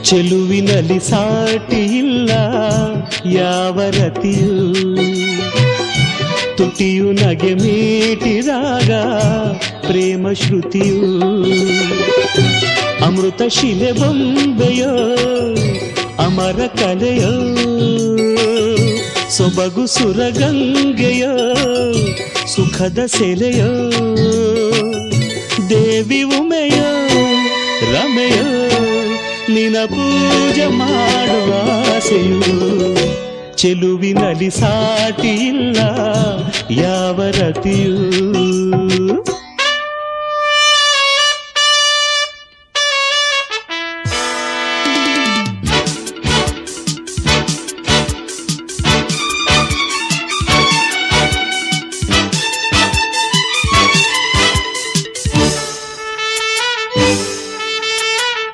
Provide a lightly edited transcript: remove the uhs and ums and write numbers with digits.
ಚೆಲುವಿನಲ್ಲಿ ಸಾಟಿ ಇಲ್ಲ ಯಾವ ರತಿಯೂ, ತುಟಿಯು ನಗೆ ಮೀಟಿದಾಗ ಪ್ರೇಮ ಶ್ರುತಿಯು, ಅಮೃತ ಶಿಲೆ ಬೊಂಬೆಯೋ ಅಮರ ಕಲೆಯೋ, ಸೊಬಗು ಸುರಗಂಗೆಯೋ ಸುಖದ ಸೆಲೆಯೋ, ದೇವಿ ಉಮೆಯೋ ರಮೆಯೋ ನಿನ ಪೂಜೆ ಮಾಡುವ ಆಸೆಯು, ಚೆಲುವಿನಲ್ಲಿ ಸಾಟಿ ಇಲ್ಲ ಯಾವ ರತಿಯೂ.